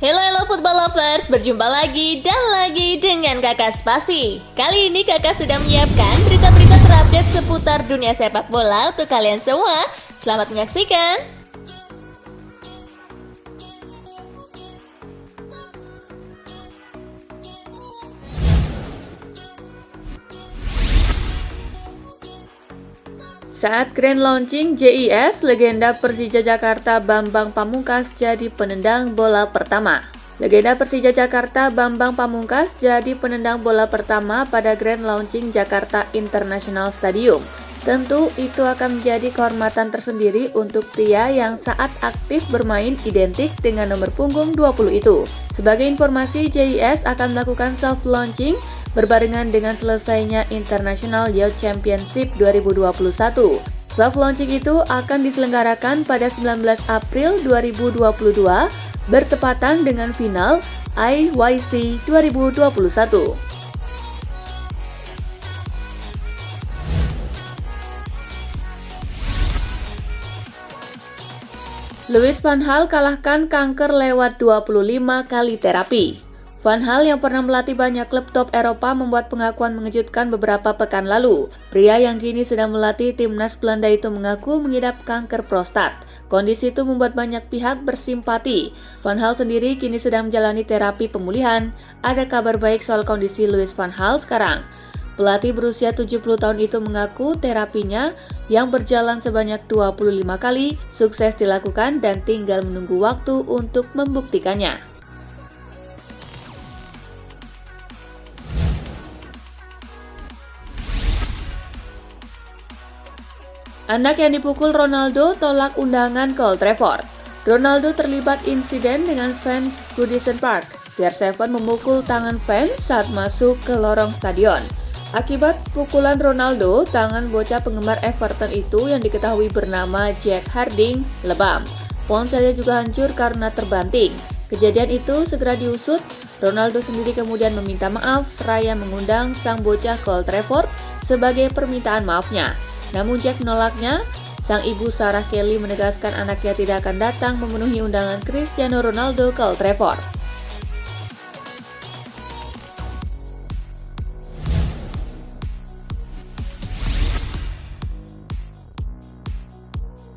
Hello football lovers, berjumpa lagi dan lagi dengan Kakak Spasi. Kali ini Kakak sudah menyiapkan berita-berita terupdate seputar dunia sepak bola untuk kalian semua. Selamat menyaksikan. Saat grand launching JIS, legenda Persija Jakarta Bambang Pamungkas jadi penendang bola pertama. Legenda Persija Jakarta Bambang Pamungkas jadi penendang bola pertama pada grand launching Jakarta International Stadium. Tentu itu akan menjadi kehormatan tersendiri untuk pria yang saat aktif bermain identik dengan nomor punggung 20 itu. Sebagai informasi, JIS akan melakukan soft launching berbarengan dengan selesainya International Youth Championship 2021. Soft launching itu akan diselenggarakan pada 19 April 2022 bertepatan dengan final IYC 2021. Louis van Gaal kalahkan kanker lewat 25 kali terapi. Van Gaal yang pernah melatih banyak klub top Eropa membuat pengakuan mengejutkan beberapa pekan lalu. Pria yang kini sedang melatih timnas Belanda itu mengaku mengidap kanker prostat. Kondisi itu membuat banyak pihak bersimpati. Van Gaal sendiri kini sedang menjalani terapi pemulihan. Ada kabar baik soal kondisi Louis van Gaal sekarang. Pelatih berusia 70 tahun itu mengaku terapinya yang berjalan sebanyak 25 kali sukses dilakukan dan tinggal menunggu waktu untuk membuktikannya. Anak yang dipukul Ronaldo tolak undangan ke Old Trafford. Ronaldo terlibat insiden dengan fans Goodison Park. CR7 memukul tangan fans saat masuk ke lorong stadion. Akibat pukulan Ronaldo, tangan bocah penggemar Everton itu yang diketahui bernama Jack Harding lebam. Ponselnya juga hancur karena terbanting. Kejadian itu segera diusut. Ronaldo sendiri kemudian meminta maaf seraya mengundang sang bocah ke Old Trafford sebagai permintaan maafnya. Namun Jack menolaknya. Sang ibu Sarah Kelly menegaskan anaknya tidak akan datang memenuhi undangan Cristiano Ronaldo ke Old Trafford.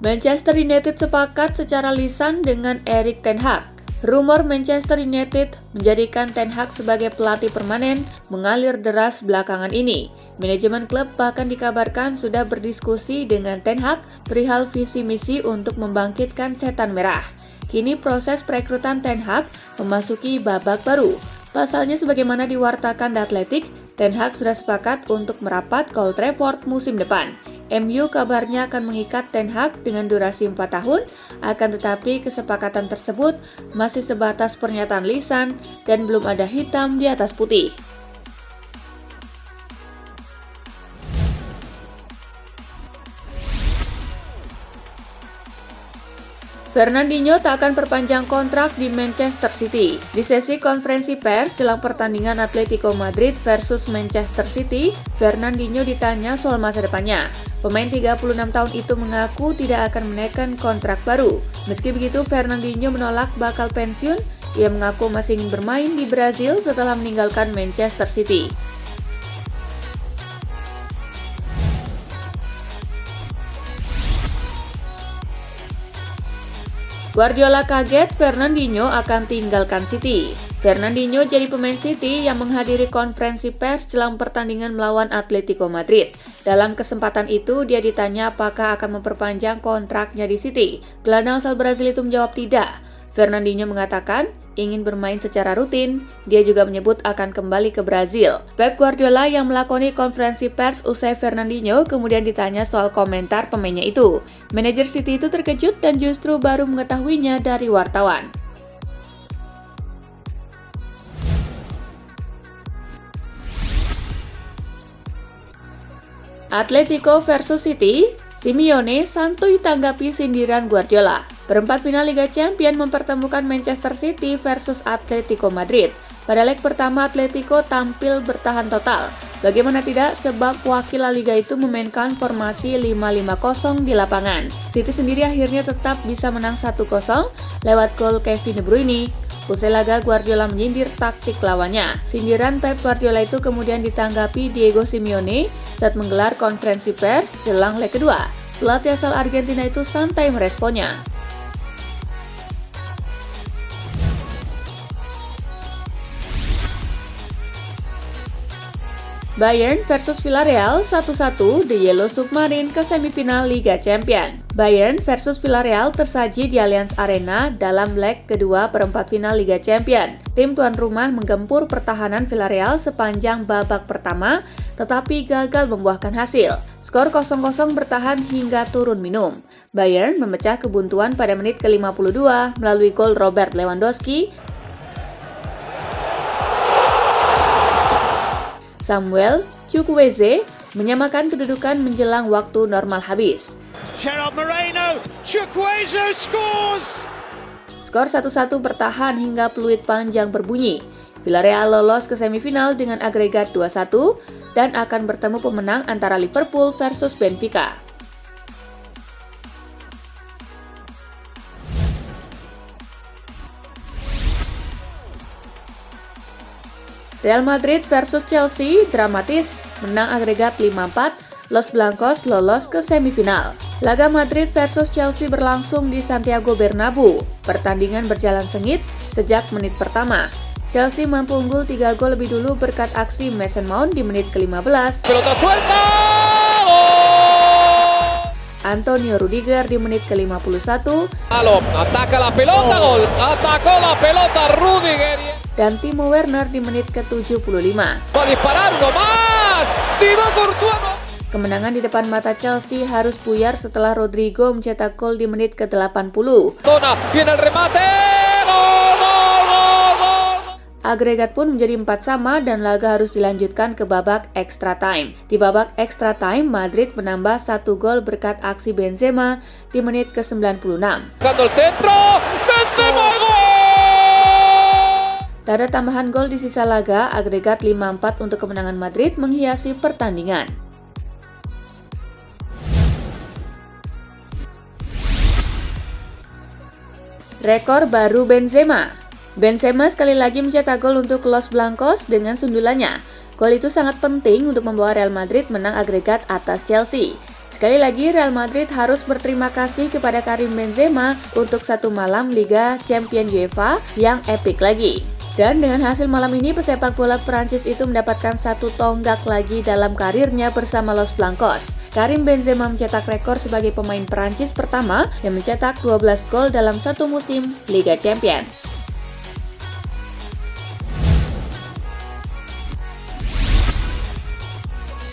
Manchester United sepakat secara lisan dengan Erik ten Hag. Rumor Manchester United menjadikan Ten Hag sebagai pelatih permanen mengalir deras belakangan ini. Manajemen klub bahkan dikabarkan sudah berdiskusi dengan Ten Hag perihal visi misi untuk membangkitkan setan merah. Kini proses perekrutan Ten Hag memasuki babak baru. Pasalnya sebagaimana diwartakan The Athletic, Ten Hag sudah sepakat untuk merapat ke Old Trafford musim depan. MU kabarnya akan mengikat Ten Hag dengan durasi 4 tahun, akan tetapi kesepakatan tersebut masih sebatas pernyataan lisan dan belum ada hitam di atas putih. Fernandinho tak akan perpanjang kontrak di Manchester City. Di sesi konferensi pers jelang pertandingan Atletico Madrid versus Manchester City, Fernandinho ditanya soal masa depannya. Pemain 36 tahun itu mengaku tidak akan menekan kontrak baru. Meski begitu, Fernandinho menolak bakal pensiun. Ia mengaku masih ingin bermain di Brazil setelah meninggalkan Manchester City. Guardiola kaget Fernandinho akan tinggalkan City. Fernandinho jadi pemain City yang menghadiri konferensi pers jelang pertandingan melawan Atletico Madrid. Dalam kesempatan itu, dia ditanya apakah akan memperpanjang kontraknya di City. Gelandang asal Brazil itu menjawab tidak. Fernandinho mengatakan ingin bermain secara rutin. Dia juga menyebut akan kembali ke Brazil. Pep Guardiola yang melakoni konferensi pers usai Fernandinho kemudian ditanya soal komentar pemainnya itu. Manajer City itu terkejut dan justru baru mengetahuinya dari wartawan. Atletico versus City, Simeone santuy tanggapi sindiran Guardiola. Perempat final Liga Champions mempertemukan Manchester City versus Atletico Madrid. Pada leg pertama Atletico tampil bertahan total. Bagaimana tidak, sebab wakil La Liga itu memainkan formasi 5-5-0 di lapangan. City sendiri akhirnya tetap bisa menang 1-0 lewat gol Kevin De Bruyne. Usai laga, Guardiola menyindir taktik lawannya. Sindiran Pep Guardiola itu kemudian ditanggapi Diego Simeone saat menggelar konferensi pers jelang leg kedua. Pelatih asal Argentina itu santai meresponnya. Bayern versus Villarreal 1-1 The Yellow Submarine ke semifinal Liga Champions. Bayern versus Villarreal tersaji di Allianz Arena dalam leg kedua perempat final Liga Champions. Tim tuan rumah menggempur pertahanan Villarreal sepanjang babak pertama, tetapi gagal membuahkan hasil. Skor 0-0 bertahan hingga turun minum. Bayern memecah kebuntuan pada menit ke-52 melalui gol Robert Lewandowski. Samuel Chukwueze menyamakan kedudukan menjelang waktu normal habis. Gerard Moreno, Chukwueze scores! Skor 1-1 bertahan hingga peluit panjang berbunyi. Villarreal lolos ke semifinal dengan agregat 2-1 dan akan bertemu pemenang antara Liverpool versus Benfica. Real Madrid versus Chelsea dramatis, menang agregat 5-4, Los Blancos lolos ke semifinal. Laga Madrid versus Chelsea berlangsung di Santiago Bernabeu. Pertandingan berjalan sengit sejak menit pertama. Chelsea mampu unggul 3 gol lebih dulu berkat aksi Mason Mount di menit ke-15. Pelota suelta! Antonio Rudiger di menit ke-51. Ataca la pelota, gol. Atacó la pelota Rudiger. Dan Timo Werner di menit ke-75. Va a disparar uno más. Thibaut Courtois. Kemenangan di depan mata Chelsea harus buyar setelah Rodrigo mencetak gol di menit ke-80. Viene el remate. Gol, gol, gol, gol. Agregat pun menjadi 4 sama dan laga harus dilanjutkan ke babak extra time. Di babak extra time, Madrid menambah 1 gol berkat aksi Benzema di menit ke-96. Buscando el centro. Benzema, gol. Tak ada tambahan gol di sisa laga, agregat 5-4 untuk kemenangan Madrid menghiasi pertandingan. Rekor baru Benzema. Benzema sekali lagi mencetak gol untuk Los Blancos dengan sundulannya. Gol itu sangat penting untuk membawa Real Madrid menang agregat atas Chelsea. Sekali lagi Real Madrid harus berterima kasih kepada Karim Benzema untuk satu malam Liga Champions UEFA yang epik lagi. Dan dengan hasil malam ini, pesepak bola Prancis itu mendapatkan satu tonggak lagi dalam karirnya bersama Los Blancos. Karim Benzema mencetak rekor sebagai pemain Prancis pertama yang mencetak 12 gol dalam satu musim Liga Champions.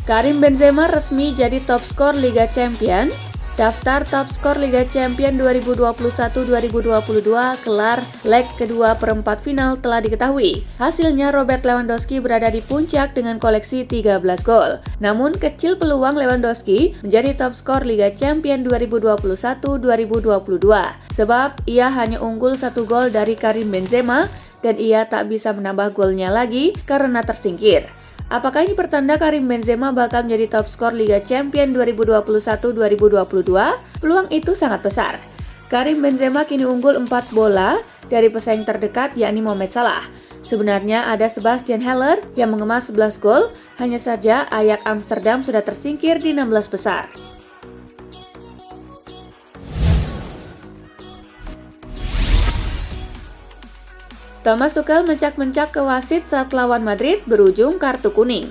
Karim Benzema resmi jadi top skor Liga Champions. Daftar top skor Liga Champions 2021-2022 kelar leg kedua perempat final telah diketahui. Hasilnya Robert Lewandowski berada di puncak dengan koleksi 13 gol. Namun kecil peluang Lewandowski menjadi top skor Liga Champions 2021-2022 sebab ia hanya unggul 1 gol dari Karim Benzema dan ia tak bisa menambah golnya lagi karena tersingkir. Apakah ini pertanda Karim Benzema bakal menjadi top skor Liga Champions 2021-2022? Peluang itu sangat besar. Karim Benzema kini unggul 4 bola dari pesaing terdekat yakni Mohamed Salah. Sebenarnya ada Sebastian Haller yang mengemas 11 gol, hanya saja Ajax Amsterdam sudah tersingkir di 16 besar. Thomas Tuchel mencak-mencak ke wasit saat lawan Madrid berujung kartu kuning.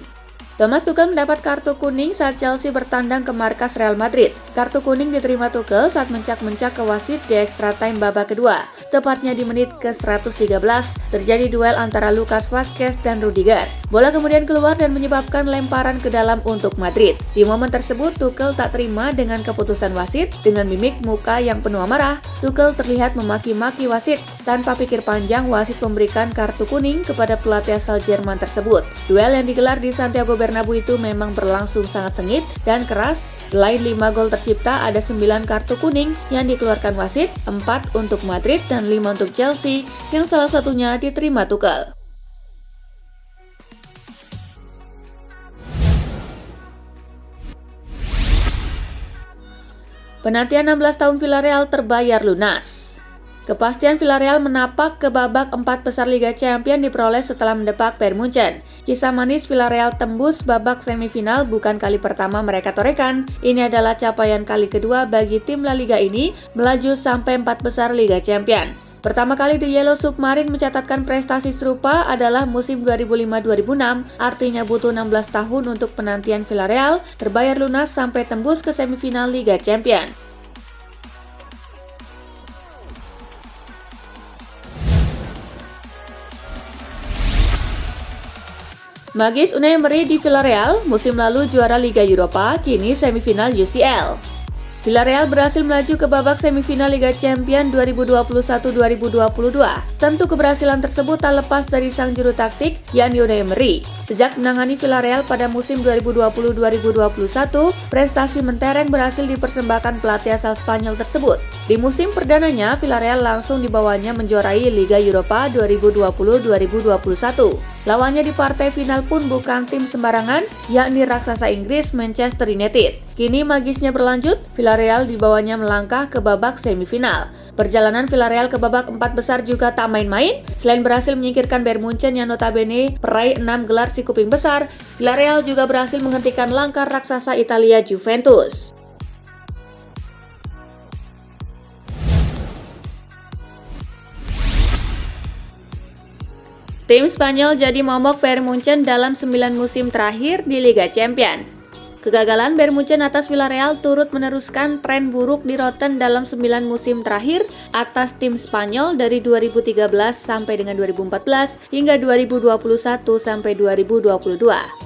Thomas Tuchel mendapat kartu kuning saat Chelsea bertandang ke markas Real Madrid. Kartu kuning diterima Tuchel saat mencak-mencak ke wasit di extra time babak kedua. Tepatnya di menit ke-113, terjadi duel antara Lucas Vazquez dan Rudiger. Bola kemudian keluar dan menyebabkan lemparan ke dalam untuk Madrid. Di momen tersebut, Tuchel tak terima dengan keputusan wasit. Dengan mimik muka yang penuh amarah, Tuchel terlihat memaki-maki wasit. Tanpa pikir panjang, wasit memberikan kartu kuning kepada pelatih asal Jerman tersebut. Duel yang digelar di Santiago Bernabeu itu memang berlangsung sangat sengit dan keras. Selain 5 gol tercipta, ada 9 kartu kuning yang dikeluarkan wasit, 4 untuk Madrid dan 5 untuk Chelsea, yang salah satunya diterima Tuchel. Penantian 16 tahun Villarreal terbayar lunas. Kepastian Villarreal menapak ke babak 4 besar Liga Champions diperoleh setelah mendepak Bayern Munchen. Kisah manis Villarreal tembus babak semifinal bukan kali pertama mereka torehkan. Ini adalah capaian kali kedua bagi tim La Liga ini melaju sampai 4 besar Liga Champions. Pertama kali The Yellow Submarine mencatatkan prestasi serupa adalah musim 2005-2006, artinya butuh 16 tahun untuk penantian Villarreal terbayar lunas sampai tembus ke semifinal Liga Champions. Magis Unai Emery di Villarreal, musim lalu juara Liga Eropa, kini semifinal UCL. Villarreal berhasil melaju ke babak semifinal Liga Champions 2021-2022. Tentu keberhasilan tersebut tak lepas dari sang juru taktik, yakni Unai Emery. Sejak menangani Villarreal pada musim 2020-2021, prestasi mentereng berhasil dipersembahkan pelatih asal Spanyol tersebut. Di musim perdananya, Villarreal langsung dibawanya menjuarai Liga Eropa 2020-2021. Lawannya di partai final pun bukan tim sembarangan, yakni raksasa Inggris Manchester United. Kini magisnya berlanjut, Villarreal dibawanya melangkah ke babak semifinal. Perjalanan Villarreal ke babak 4 besar juga tak main-main. Selain berhasil menyingkirkan Bayern Munchen yang notabene peraih 6 gelar si kuping besar, Villarreal juga berhasil menghentikan langkah raksasa Italia Juventus. Tim Spanyol jadi momok Bayern Munchen dalam 9 musim terakhir di Liga Champions. Kegagalan Bayern Munchen atas Villarreal turut meneruskan tren buruk di Rotten dalam 9 musim terakhir atas tim Spanyol dari 2013 sampai dengan 2014 hingga 2021 sampai 2022.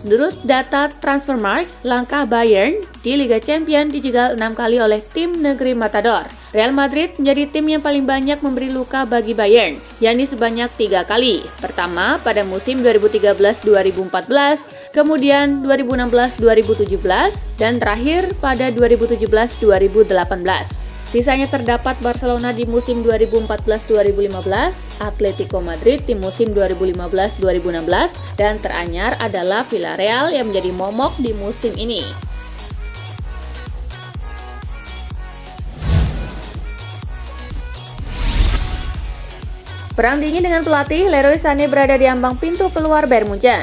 Menurut data Transfermarkt, langkah Bayern di Liga Champions dijegal 6 kali oleh tim negeri Matador. Real Madrid menjadi tim yang paling banyak memberi luka bagi Bayern, yakni sebanyak 3 kali. Pertama, pada musim 2013-2014, kemudian 2016-2017, dan terakhir pada 2017-2018. Sisanya terdapat Barcelona di musim 2014-2015, Atletico Madrid di musim 2015-2016, dan teranyar adalah Villarreal yang menjadi momok di musim ini. Perang dingin dengan pelatih, Leroy Sané berada di ambang pintu keluar Bayern Munchen.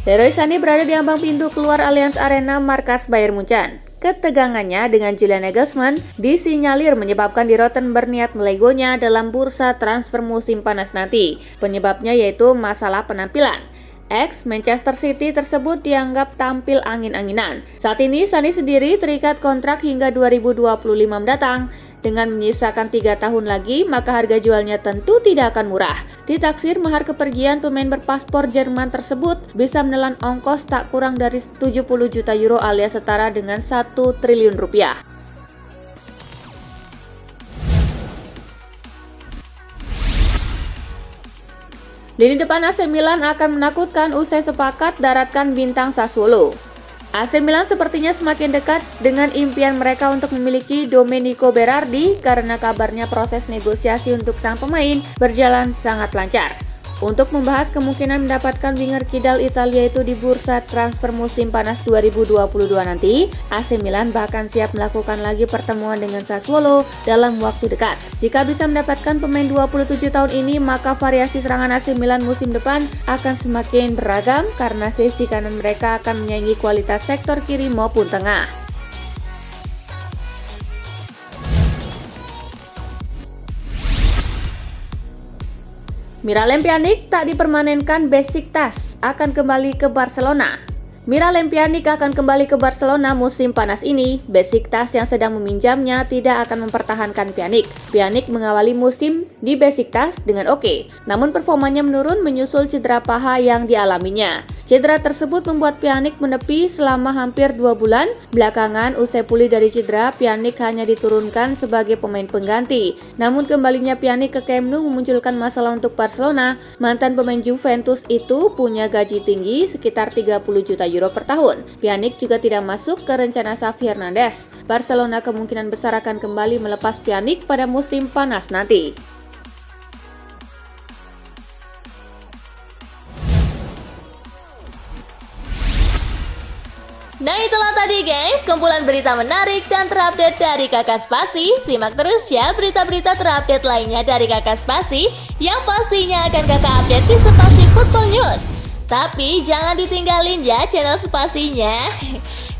Leroy Sané berada di ambang pintu keluar Allianz Arena markas Bayern Munchen. Ketegangannya dengan Julian Nagelsmann disinyalir menyebabkan Die Rotten berniat melegonya dalam bursa transfer musim panas nanti. Penyebabnya yaitu masalah penampilan. Ex-Manchester City tersebut dianggap tampil angin-anginan. Saat ini Sané sendiri terikat kontrak hingga 2025 mendatang. Dengan menyisakan 3 tahun lagi, maka harga jualnya tentu tidak akan murah. Ditaksir mahar kepergian pemain berpaspor Jerman tersebut bisa menelan ongkos tak kurang dari 70 juta euro alias setara dengan 1 triliun rupiah. Lini depan AC Milan akan menakutkan usai sepakat daratkan bintang Sassuolo. AC Milan sepertinya semakin dekat dengan impian mereka untuk memiliki Domenico Berardi karena kabarnya proses negosiasi untuk sang pemain berjalan sangat lancar. Untuk membahas kemungkinan mendapatkan winger kidal Italia itu di bursa transfer musim panas 2022 nanti, AC Milan bahkan siap melakukan lagi pertemuan dengan Sassuolo dalam waktu dekat. Jika bisa mendapatkan pemain 27 tahun ini, maka variasi serangan AC Milan musim depan akan semakin beragam karena sisi kanan mereka akan menyaingi kualitas sektor kiri maupun tengah. Miralem Pjanic tak dipermanenkan, Besiktas akan kembali ke Barcelona. Miralem Pjanic akan kembali ke Barcelona musim panas ini. Besiktas yang sedang meminjamnya tidak akan mempertahankan Pjanic. Pjanic mengawali musim di Besiktas dengan oke, namun performanya menurun menyusul cedera paha yang dialaminya. Cedera tersebut membuat Pjanic menepi selama hampir 2 bulan. Belakangan, usai pulih dari cedera, Pjanic hanya diturunkan sebagai pemain pengganti. Namun kembalinya Pjanic ke Camp Nou memunculkan masalah untuk Barcelona. Mantan pemain Juventus itu punya gaji tinggi sekitar 30 juta euro per tahun. Pjanic juga tidak masuk ke rencana Xavi Hernandez. Barcelona kemungkinan besar akan kembali melepas Pjanic pada musim panas nanti. Nah itulah tadi guys, kumpulan berita menarik dan terupdate dari Kakak Spasi. Simak terus ya berita-berita terupdate lainnya dari Kakak Spasi yang pastinya akan Kakak update di Spasi Football News. Tapi jangan ditinggalin ya channel Spasinya,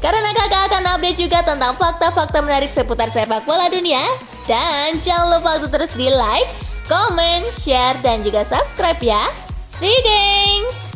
karena Kakak akan update juga tentang fakta-fakta menarik seputar sepak bola dunia. Dan jangan lupa untuk terus di like, comment, share, dan juga subscribe ya. See you guys!